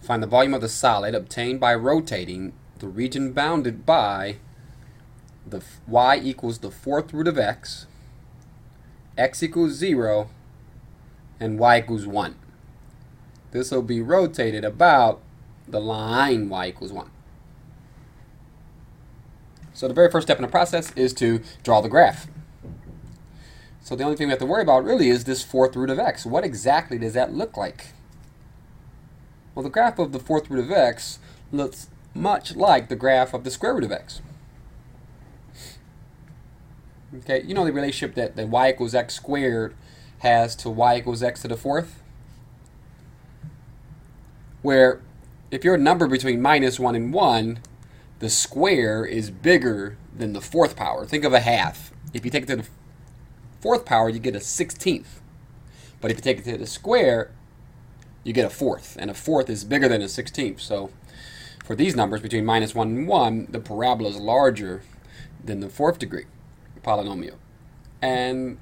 Find the volume of the solid obtained by rotating the region bounded by the y equals the fourth root of x equals 0, and y equals 1. This will be rotated about the line y equals 1. So the very first step in the process is to draw the graph. So the only thing we have to worry about really is this fourth root of x. What exactly does that look like? Well, the graph of the fourth root of x looks much like the graph of the square root of x. Okay, you know the relationship that the y equals x squared has to y equals x to the fourth? Where if you're a number between -1 and 1, the square is bigger than the fourth power. Think of a half. If you take it to the fourth power, you get a 16th. But if you take it to the square, you get a fourth. And a fourth is bigger than a 16th. So for these numbers between -1 and 1, the parabola is larger than the fourth degree polynomial. And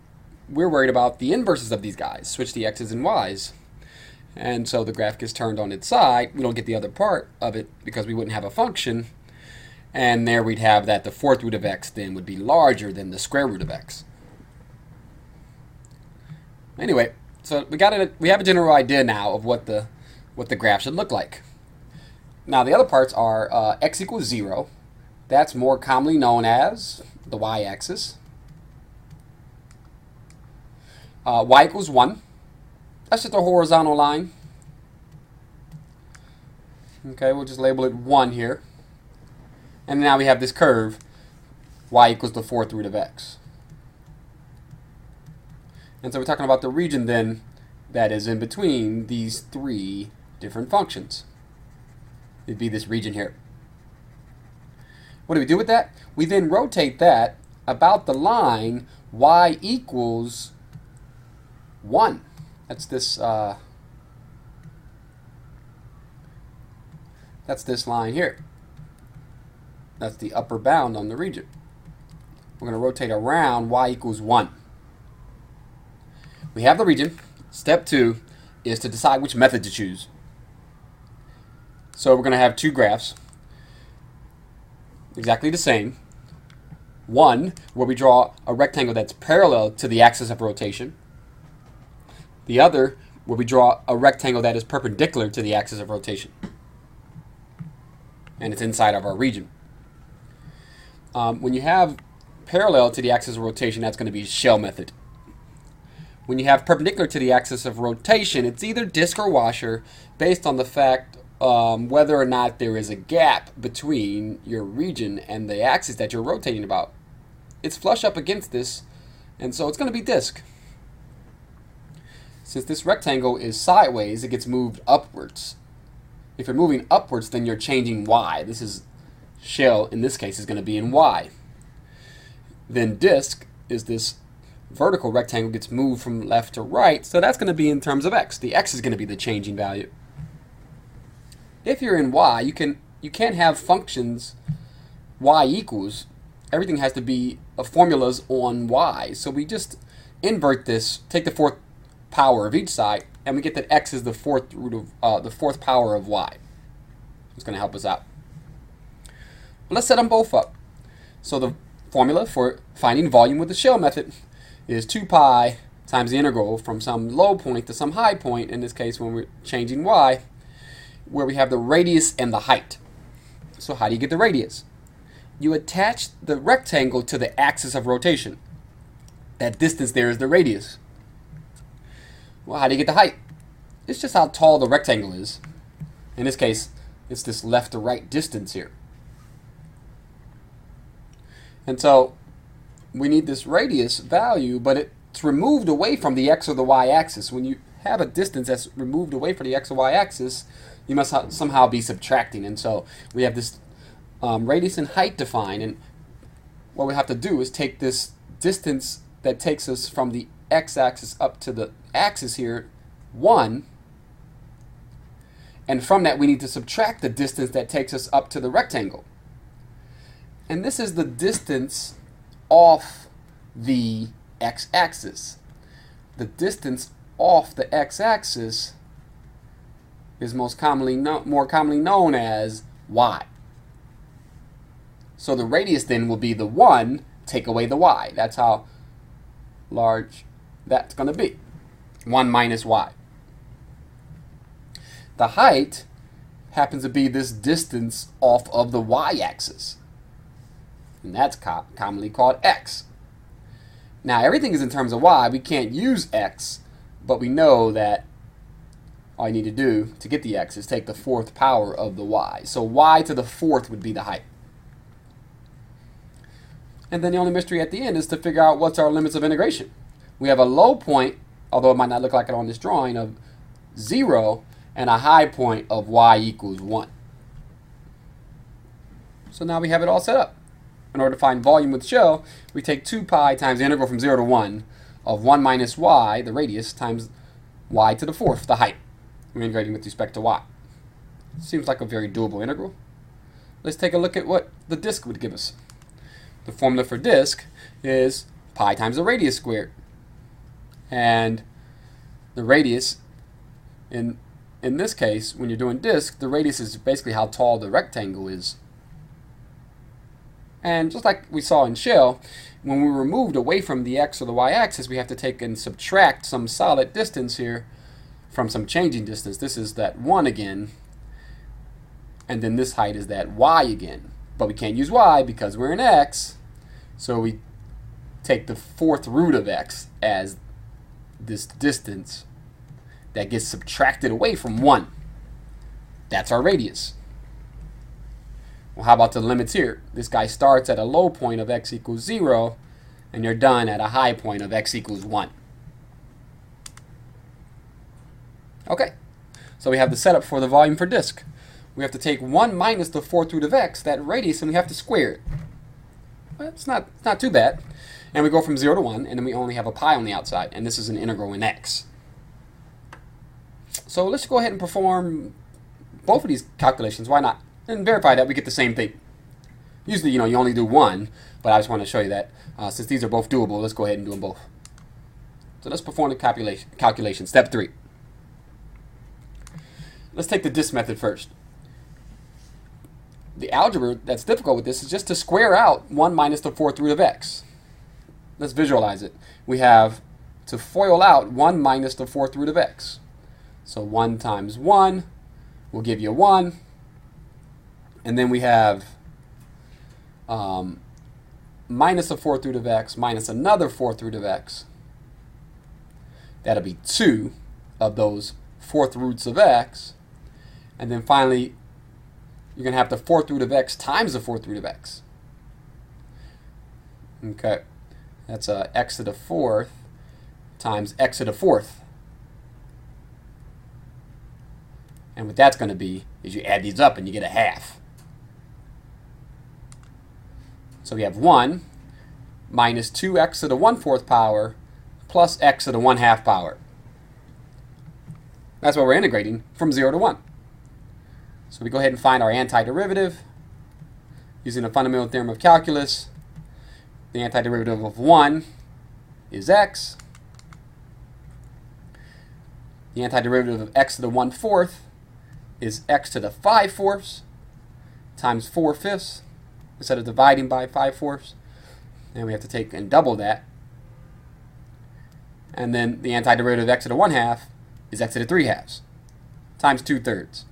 we're worried about the inverses of these guys. Switch the x's and y's. And so the graph gets turned on its side. We don't get the other part of it because we wouldn't have a function. And there we'd have that the fourth root of x then would be larger than the square root of x. Anyway, so we have a general idea now of what the graph should look like. Now the other parts are x equals 0. That's more commonly known as the y-axis. Y equals 1. That's just a horizontal line. Okay, we'll just label it 1 here. And now we have this curve, y equals the fourth root of x. And so we're talking about the region then that is in between these three different functions. It'd be this region here. What do we do with that? We then rotate that about the line y equals 1. That's this line here. That's the upper bound on the region. We're going to rotate around y equals 1. We have the region. Step 2 is to decide which method to choose. So we're going to have two graphs, exactly the same. One where we draw a rectangle that's parallel to the axis of rotation. The other where we draw a rectangle that is perpendicular to the axis of rotation. And it's inside of our region. When you have parallel to the axis of rotation, that's going to be shell method. When you have perpendicular to the axis of rotation, it's either disk or washer based on the fact whether or not there is a gap between your region and the axis that you're rotating about. It's flush up against this, and so it's going to be disk. Since this rectangle is sideways, it gets moved upwards. If you're moving upwards, then you're changing y. This is shell, in this case, is going to be in y. Then disk is this vertical rectangle gets moved from left to right, so that's going to be in terms of x. The x is going to be the changing value. If you're in y, you can't have functions y equals. Everything has to be formulas on y. So we just invert this, take the fourth power of each side, and we get that x is the fourth root of the fourth power of y. It's going to help us out. But let's set them both up. So the formula for finding volume with the shell method is 2 pi times the integral from some low point to some high point, in this case when we're changing y, where we have the radius and the height. So how do you get the radius? You attach the rectangle to the axis of rotation. That distance there is the radius. Well, how do you get the height? It's just how tall the rectangle is. In this case, it's this left to right distance here. And so we need this radius value, but it's removed away from the x or the y axis. When you have a distance that's removed away from the x or y axis, you must somehow be subtracting. And so we have this radius and height defined. And what we have to do is take this distance that takes us from the x-axis up to the axis here, 1. And from that, we need to subtract the distance that takes us up to the rectangle. And this is the distance off the x-axis. The distance off the x-axis is more commonly known as y. So the radius then will be the 1 take away the y. That's how large that's going to be. 1 minus y. The height happens to be this distance off of the y-axis. And that's commonly called x. Now everything is in terms of y. We can't use x, but we know that all you need to do to get the x is take the 4th power of the y. So y to the 4th would be the height. And then the only mystery at the end is to figure out what's our limits of integration. We have a low point, although it might not look like it on this drawing, of 0, and a high point of y equals 1. So now we have it all set up. In order to find volume with shell, we take 2 pi times the integral from 0 to 1 of 1 minus y, the radius, times y to the 4th, the height. We're integrating with respect to y. Seems like a very doable integral. Let's take a look at what the disk would give us. The formula for disk is pi times the radius squared. And the radius, in this case, when you're doing disk, the radius is basically how tall the rectangle is. And just like we saw in shell, when we were moved away from the x or the y-axis, we have to take and subtract some solid distance here from some changing distance. This is that 1 again, and then this height is that y again. But we can't use y because we're in x, so we take the 4th root of x as this distance that gets subtracted away from 1. That's our radius. Well, how about the limits here? This guy starts at a low point of x equals 0, and you're done at a high point of x equals 1. Okay, so we have the setup for the volume for disk. We have to take 1 minus the 4th root of x, that radius, and we have to square it. Well, it's not too bad. And we go from 0 to 1, and then we only have a pi on the outside, and this is an integral in x. So let's go ahead and perform both of these calculations. Why not? And verify that we get the same thing. Usually, you only do one, but I just want to show you that since these are both doable, let's go ahead and do them both. So let's perform the calculation. Step 3. Let's take the disk method first. The algebra that's difficult with this is just to square out 1 minus the 4th root of x. Let's visualize it. We have to FOIL out 1 minus the 4th root of x. So 1 times 1 will give you 1. And then we have minus the 4th root of x minus another 4th root of x. That'll be 2 of those 4th roots of x. And then finally, you're going to have the 4th root of x times the 4th root of x. Okay, that's x to the 4th times x to the 4th. And what that's going to be is you add these up and you get a half. So we have 1 minus 2x to the 1/4 power plus x to the 1/2 power. That's what we're integrating from 0 to 1. So we go ahead and find our antiderivative using the fundamental theorem of calculus. The antiderivative of 1 is x. The antiderivative of x to the 1/4 is x to the 5/4 times 4/5 instead of dividing by 5/4. And we have to take and double that. And then the antiderivative of x to the 1/2 is x to the 3/2 times 2/3.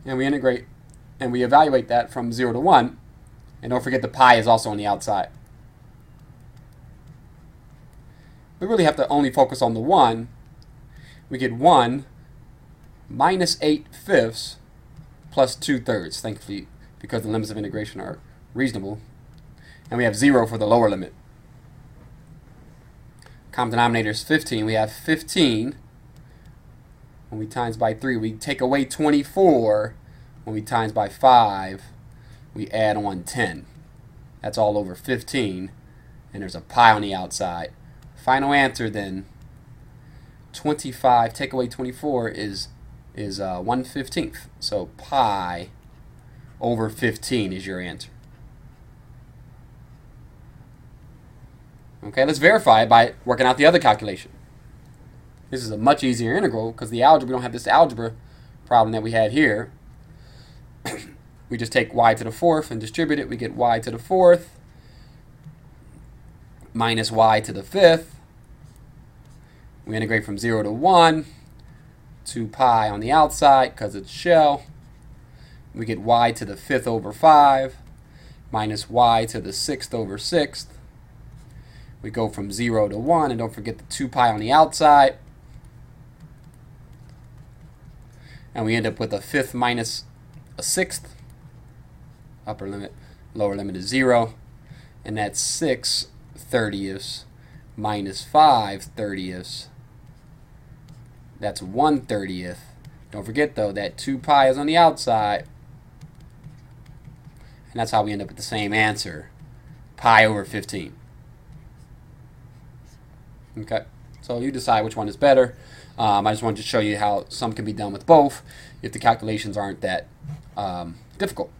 And we integrate and we evaluate that from 0 to 1. And don't forget the pi is also on the outside. We really have to only focus on the 1. We get 1 minus 8/5 plus 2/3, thankfully, because the limits of integration are reasonable. And we have 0 for the lower limit. Common denominator is 15. We have 15 when we times by 3. We take away 24 when we times by 5. We add on 10. That's all over 15. And there's a pi on the outside. Final answer then, 25 take away 24 is 1/15. So pi over 15 is your answer. Okay, let's verify it by working out the other calculation. This is a much easier integral because the algebra, we don't have this algebra problem that we had here. We just take y to the fourth and distribute it. We get y to the fourth minus y to the fifth. We integrate from 0 to 1, 2 pi on the outside because it's shell. We get y to the fifth over 5 minus y to the sixth over 6th. We go from 0 to 1, and don't forget the 2 pi on the outside. And we end up with a fifth minus a sixth. Upper limit, lower limit is 0. And that's 6/30 minus 5/30. That's 1/30. Don't forget, though, that 2 pi is on the outside. And that's how we end up with the same answer, pi over 15. Okay, so you decide which one is better. I just wanted to show you how some can be done with both if the calculations aren't that difficult.